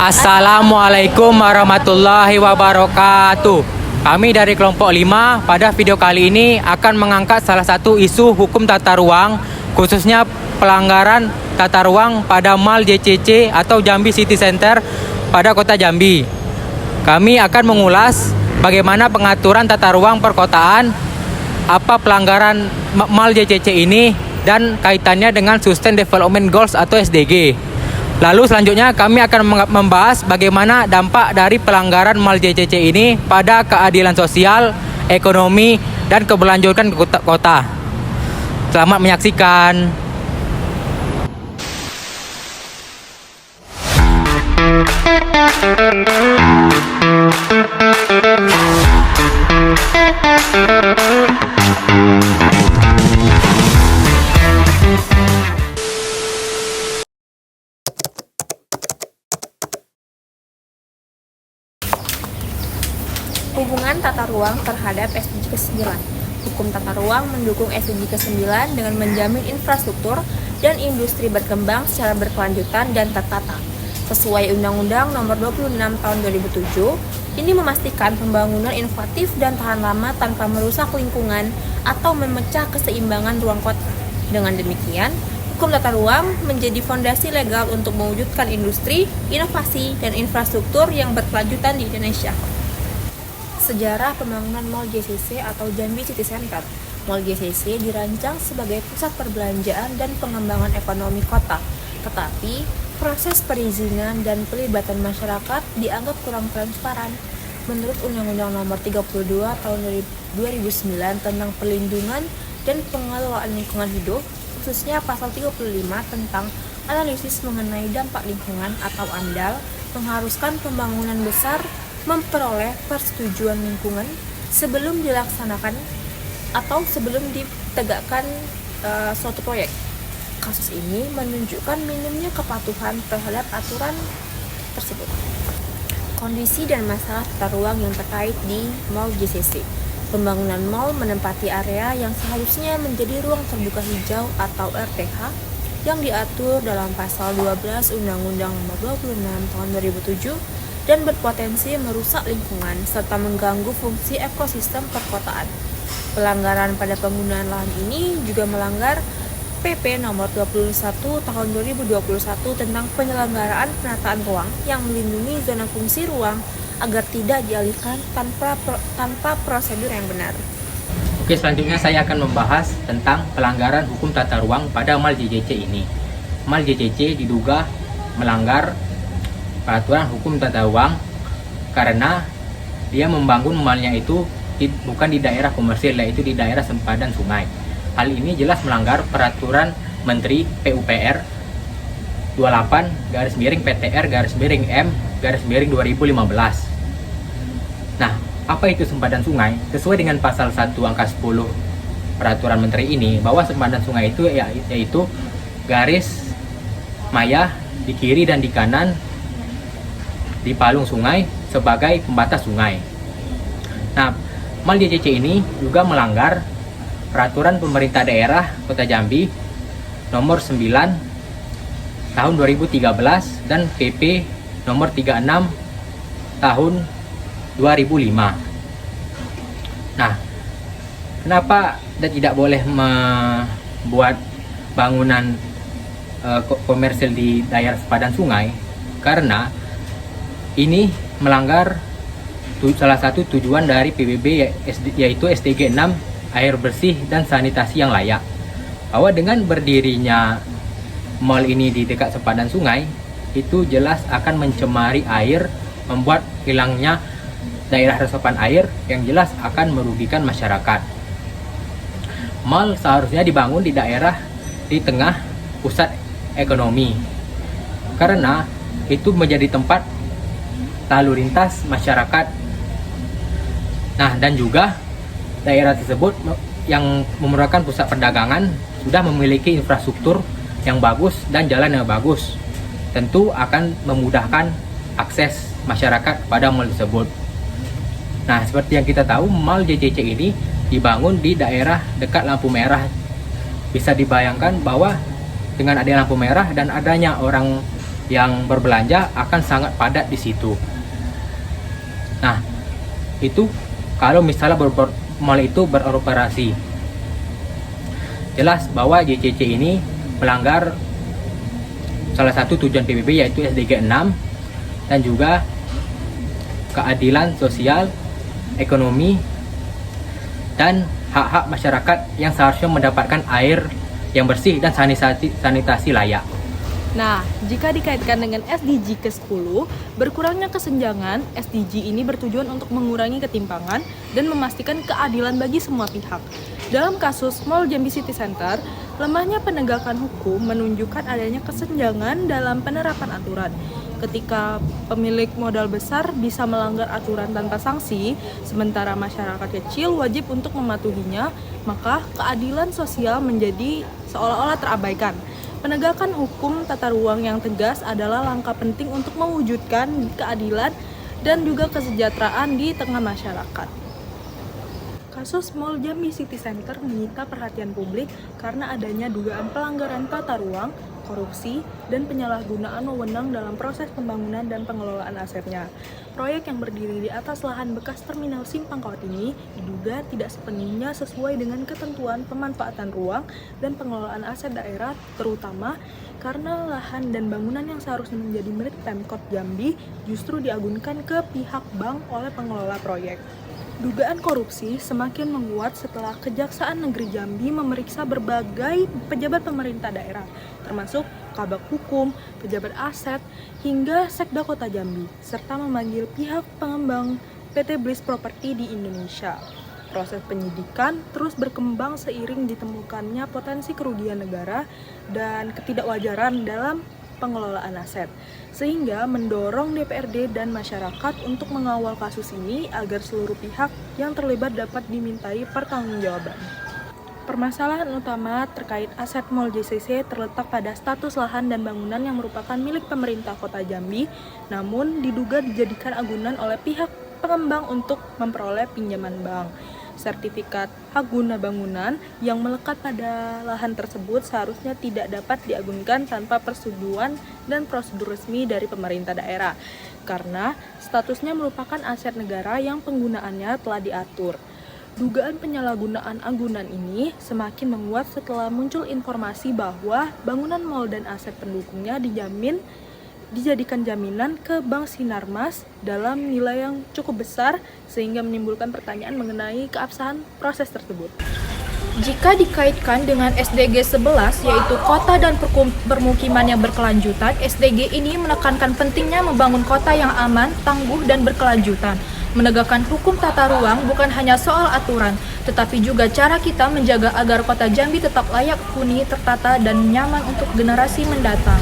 Assalamualaikum warahmatullahi wabarakatuh. Kami dari kelompok 5 pada video kali ini akan mengangkat salah satu isu hukum tata ruang, khususnya pelanggaran tata ruang pada Mall JCC atau Jambi City Center pada kota Jambi. Kami akan mengulas bagaimana pengaturan tata ruang perkotaan, apa pelanggaran Mall JCC ini, dan kaitannya dengan Sustain Development Goals atau SDG. Lalu selanjutnya kami akan membahas bagaimana dampak dari pelanggaran Mall JCC ini pada keadilan sosial, ekonomi, dan keberlanjutan kota. Selamat menyaksikan. Hubungan tata ruang terhadap SDG ke-9. Hukum tata ruang mendukung SDG ke-9 dengan menjamin infrastruktur dan industri berkembang secara berkelanjutan dan tertata. Sesuai Undang-Undang Nomor 26 Tahun 2007, ini memastikan pembangunan inovatif dan tahan lama tanpa merusak lingkungan atau memecah keseimbangan ruang kota. Dengan demikian, hukum tata ruang menjadi fondasi legal untuk mewujudkan industri, inovasi, dan infrastruktur yang berkelanjutan di Indonesia. Sejarah pembangunan Mall JCC atau Jambi City Center. Mall JCC dirancang sebagai pusat perbelanjaan dan pengembangan ekonomi kota. Tetapi, proses perizinan dan pelibatan masyarakat dianggap kurang transparan. Menurut Undang-Undang Nomor 32 Tahun 2009 tentang Perlindungan dan Pengelolaan Lingkungan Hidup, khususnya pasal 35 tentang analisis mengenai dampak lingkungan atau AMDAL, mengharuskan pembangunan besar memperoleh persetujuan lingkungan sebelum dilaksanakan atau sebelum ditegakkan suatu proyek. Kasus ini menunjukkan minimnya kepatuhan terhadap aturan tersebut. Kondisi dan masalah tata ruang yang terkait di Mall JCC. Pembangunan mall menempati area yang seharusnya menjadi ruang terbuka hijau atau RTH yang diatur dalam pasal 12 Undang-Undang Nomor 26 Tahun 2007 dan berpotensi merusak lingkungan serta mengganggu fungsi ekosistem perkotaan. Pelanggaran pada penggunaan lahan ini juga melanggar PP Nomor 21 Tahun 2021 tentang penyelenggaraan penataan ruang yang melindungi zona fungsi ruang agar tidak dialihkan tanpa prosedur yang benar. Oke, selanjutnya saya akan membahas tentang pelanggaran hukum tata ruang pada Mall JCC ini. Mall JCC diduga melanggar peraturan hukum tata ruang karena dia membangun mallnya itu bukan di daerah komersil, yaitu di daerah sempadan sungai. Hal ini jelas melanggar peraturan Menteri PUPR 28/PTR/M/2015. Nah, apa itu sempadan sungai? Sesuai dengan pasal 1 angka 10 peraturan Menteri ini, bahwa sempadan sungai itu yaitu garis maya di kiri dan di kanan di palung sungai sebagai pembatas sungai. Nah, Mall JCC ini juga melanggar peraturan pemerintah daerah Kota Jambi nomor 9 tahun 2013 dan PP nomor 36 tahun 2005. Nah, kenapa tidak boleh membuat bangunan komersil di daerah sempadan sungai? Karena ini melanggar salah satu tujuan dari PBB, yaitu SDG 6, air bersih dan sanitasi yang layak. Bahwa dengan berdirinya mall ini di dekat sempadan sungai, itu jelas akan mencemari air, membuat hilangnya daerah resapan air yang jelas akan merugikan masyarakat. Mall seharusnya dibangun di daerah di tengah pusat ekonomi, karena itu menjadi tempat lalu lintas masyarakat. Nah, dan juga daerah tersebut yang merupakan pusat perdagangan sudah memiliki infrastruktur yang bagus dan jalan yang bagus. Tentu akan memudahkan akses masyarakat pada mall tersebut. Nah, seperti yang kita tahu, Mall JCC ini dibangun di daerah dekat lampu merah. Bisa dibayangkan bahwa dengan adanya lampu merah dan adanya orang yang berbelanja akan sangat padat di situ. Nah, itu kalau misalnya mall itu beroperasi. Jelas bahwa JCC ini melanggar salah satu tujuan PBB yaitu SDG 6 dan juga keadilan sosial, ekonomi, dan hak-hak masyarakat yang seharusnya mendapatkan air yang bersih dan sanitasi layak. Nah, jika dikaitkan dengan SDG ke-10, berkurangnya kesenjangan, SDG ini bertujuan untuk mengurangi ketimpangan dan memastikan keadilan bagi semua pihak. Dalam kasus Mall Jambi City Center, lemahnya penegakan hukum menunjukkan adanya kesenjangan dalam penerapan aturan. Ketika pemilik modal besar bisa melanggar aturan tanpa sanksi, sementara masyarakat kecil wajib untuk mematuhinya, maka keadilan sosial menjadi seolah-olah terabaikan. Penegakan hukum tata ruang yang tegas adalah langkah penting untuk mewujudkan keadilan dan juga kesejahteraan di tengah masyarakat. Kasus Mall Jambi City Center menyita perhatian publik karena adanya dugaan pelanggaran tata ruang, korupsi, dan penyalahgunaan wewenang dalam proses pembangunan dan pengelolaan asetnya. Proyek yang berdiri di atas lahan bekas terminal Simpang Kawat ini diduga tidak sepenuhnya sesuai dengan ketentuan pemanfaatan ruang dan pengelolaan aset daerah, terutama karena lahan dan bangunan yang seharusnya menjadi milik Pemkot Jambi justru diagunkan ke pihak bank oleh pengelola proyek. Dugaan korupsi semakin menguat setelah Kejaksaan Negeri Jambi memeriksa berbagai pejabat pemerintah daerah, termasuk Kabag Hukum, pejabat aset, hingga Sekda Kota Jambi, serta memanggil pihak pengembang PT Bliss Property di Indonesia. Proses penyidikan terus berkembang seiring ditemukannya potensi kerugian negara dan ketidakwajaran dalam pengelolaan aset, sehingga mendorong DPRD dan masyarakat untuk mengawal kasus ini agar seluruh pihak yang terlibat dapat dimintai pertanggungjawaban. Permasalahan utama terkait aset Mall JCC terletak pada status lahan dan bangunan yang merupakan milik pemerintah Kota Jambi, namun diduga dijadikan agunan oleh pihak pengembang untuk memperoleh pinjaman bank. Sertifikat hak guna bangunan yang melekat pada lahan tersebut seharusnya tidak dapat diagunkan tanpa persetujuan dan prosedur resmi dari pemerintah daerah, karena statusnya merupakan aset negara yang penggunaannya telah diatur. Dugaan penyalahgunaan agunan ini semakin menguat setelah muncul informasi bahwa bangunan mal dan aset pendukungnya dijadikan jaminan ke Bank Sinarmas dalam nilai yang cukup besar sehingga menimbulkan pertanyaan mengenai keabsahan proses tersebut. Jika dikaitkan dengan SDG 11 yaitu kota dan permukiman yang berkelanjutan, SDG ini menekankan pentingnya membangun kota yang aman, tangguh, dan berkelanjutan. Menegakkan hukum tata ruang bukan hanya soal aturan, tetapi juga cara kita menjaga agar kota Jambi tetap layak huni, tertata, dan nyaman untuk generasi mendatang.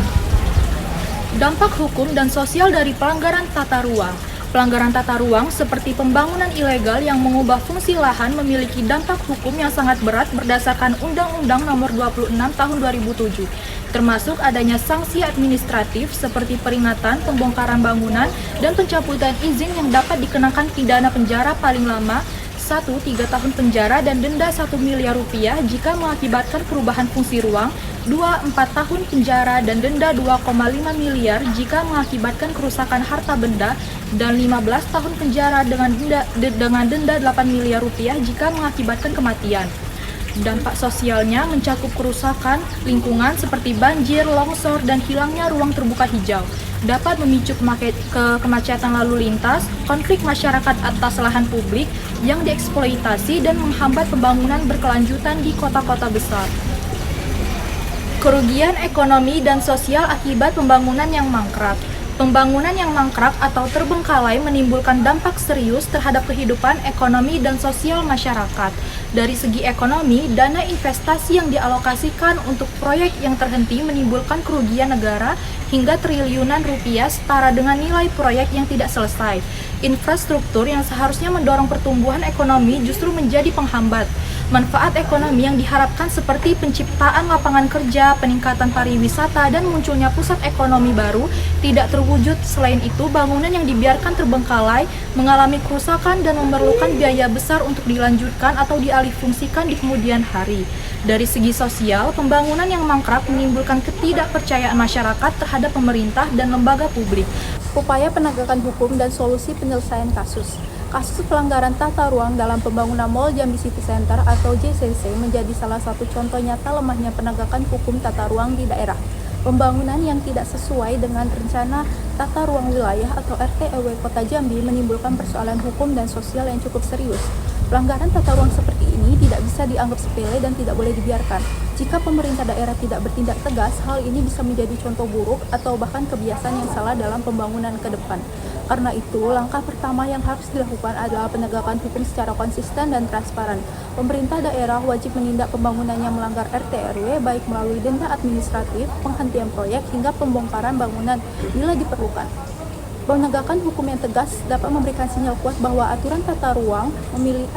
Dampak hukum dan sosial dari pelanggaran tata ruang. Pelanggaran tata ruang seperti pembangunan ilegal yang mengubah fungsi lahan memiliki dampak hukum yang sangat berat berdasarkan Undang-Undang Nomor 26 Tahun 2007, termasuk adanya sanksi administratif seperti peringatan, pembongkaran bangunan, dan pencabutan izin yang dapat dikenakan pidana penjara paling lama 1. 3 tahun penjara dan denda 1 miliar rupiah jika mengakibatkan perubahan fungsi ruang, 2. 4 tahun penjara dan denda 2,5 miliar jika mengakibatkan kerusakan harta benda, dan 15 tahun penjara dengan denda 8 miliar rupiah jika mengakibatkan kematian. Dampak sosialnya mencakup kerusakan lingkungan seperti banjir, longsor, dan hilangnya ruang terbuka hijau. Dapat memicu kemacetan lalu lintas, konflik masyarakat atas lahan publik yang dieksploitasi dan menghambat pembangunan berkelanjutan di kota-kota besar. Kerugian ekonomi dan sosial akibat pembangunan yang mangkrak. Pembangunan yang mangkrak atau terbengkalai menimbulkan dampak serius terhadap kehidupan ekonomi dan sosial masyarakat. Dari segi ekonomi, dana investasi yang dialokasikan untuk proyek yang terhenti menimbulkan kerugian negara hingga triliunan rupiah setara dengan nilai proyek yang tidak selesai. Infrastruktur yang seharusnya mendorong pertumbuhan ekonomi justru menjadi penghambat. Manfaat ekonomi yang diharapkan seperti penciptaan lapangan kerja, peningkatan pariwisata, dan munculnya pusat ekonomi baru tidak terwujud. Selain itu, bangunan yang dibiarkan terbengkalai mengalami kerusakan dan memerlukan biaya besar untuk dilanjutkan atau dialihfungsikan di kemudian hari. Dari segi sosial, pembangunan yang mangkrak menimbulkan ketidakpercayaan masyarakat terhadap pemerintah dan lembaga publik. Upaya penegakan hukum dan solusi penyelesaian kasus. Kasus pelanggaran tata ruang dalam pembangunan Mall Jambi City Center atau JCC menjadi salah satu contoh nyata lemahnya penegakan hukum tata ruang di daerah. Pembangunan yang tidak sesuai dengan rencana tata ruang wilayah atau RT/RW Kota Jambi menimbulkan persoalan hukum dan sosial yang cukup serius. Pelanggaran tata ruang seperti ini tidak bisa dianggap sepele dan tidak boleh dibiarkan. Jika pemerintah daerah tidak bertindak tegas, hal ini bisa menjadi contoh buruk atau bahkan kebiasaan yang salah dalam pembangunan ke depan. Karena itu, langkah pertama yang harus dilakukan adalah penegakan hukum secara konsisten dan transparan. Pemerintah daerah wajib menindak pembangunan yang melanggar RT/RW baik melalui denda administratif, penghentian proyek, hingga pembongkaran bangunan bila diperlukan. Penegakan hukum yang tegas dapat memberikan sinyal kuat bahwa aturan tata ruang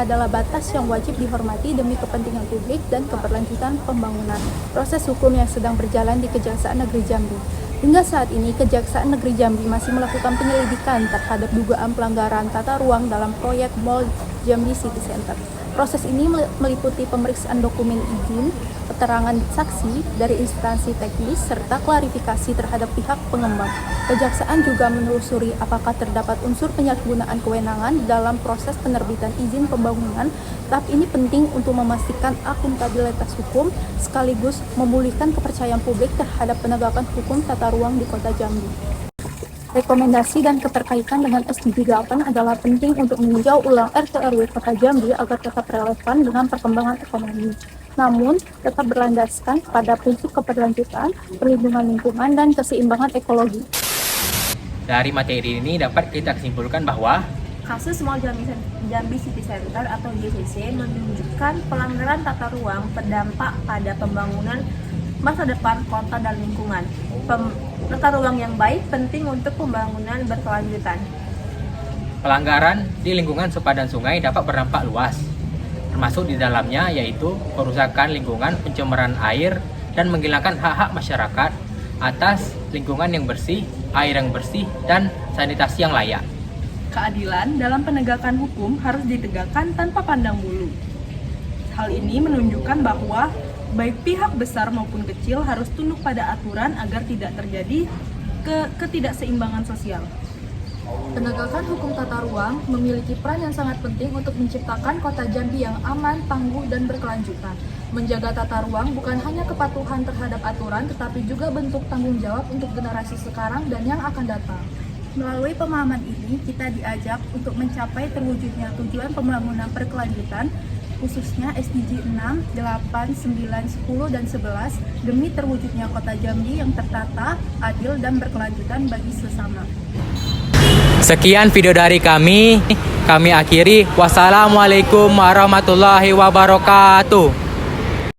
adalah batas yang wajib dihormati demi kepentingan publik dan keberlanjutan pembangunan. Proses hukum yang sedang berjalan di Kejaksaan Negeri Jambi. Hingga saat ini, Kejaksaan Negeri Jambi masih melakukan penyelidikan terhadap dugaan pelanggaran tata ruang dalam proyek Mall Jambi City Center. Proses ini meliputi pemeriksaan dokumen izin, keterangan saksi dari instansi teknis, serta klarifikasi terhadap pihak pengembang. Kejaksaan juga menelusuri apakah terdapat unsur penyalahgunaan kewenangan dalam proses penerbitan izin pembangunan. Tahap ini penting untuk memastikan akuntabilitas hukum sekaligus memulihkan kepercayaan publik terhadap penegakan hukum tata ruang di Kota Jambi. Rekomendasi dan keterkaitan dengan SDG 8 adalah penting untuk meninjau ulang RT/RW Kota Jambi agar tetap relevan dengan perkembangan ekonomi. Namun, tetap berlandaskan pada prinsip keberlanjutan, perlindungan lingkungan, dan keseimbangan ekologi. Dari materi ini dapat kita simpulkan bahwa Kasus Mall Jambi City Center atau JCC menunjukkan pelanggaran tata ruang berdampak pada pembangunan masa depan kota dan lingkungan. Tata ruang yang baik penting untuk pembangunan berkelanjutan. pelanggaran di lingkungan sepadan sungai dapat berdampak luas, termasuk di dalamnya yaitu kerusakan lingkungan, pencemaran air, dan menghilangkan hak-hak masyarakat atas lingkungan yang bersih, air yang bersih, dan sanitasi yang layak. Keadilan dalam penegakan hukum harus ditegakkan tanpa pandang bulu. Hal ini menunjukkan bahwa baik pihak besar maupun kecil harus tunduk pada aturan agar tidak terjadi ketidakseimbangan sosial. Penegakan hukum tata ruang memiliki peran yang sangat penting untuk menciptakan kota Jambi yang aman, tangguh, dan berkelanjutan. Menjaga tata ruang bukan hanya kepatuhan terhadap aturan, tetapi juga bentuk tanggung jawab untuk generasi sekarang dan yang akan datang. Melalui pemahaman ini, kita diajak untuk mencapai terwujudnya tujuan pembangunan berkelanjutan, khususnya SDG 6, 8, 9, 10, dan 11, demi terwujudnya kota Jambi yang tertata, adil, dan berkelanjutan bagi sesama. Sekian video dari kami akhiri. Wassalamualaikum warahmatullahi wabarakatuh.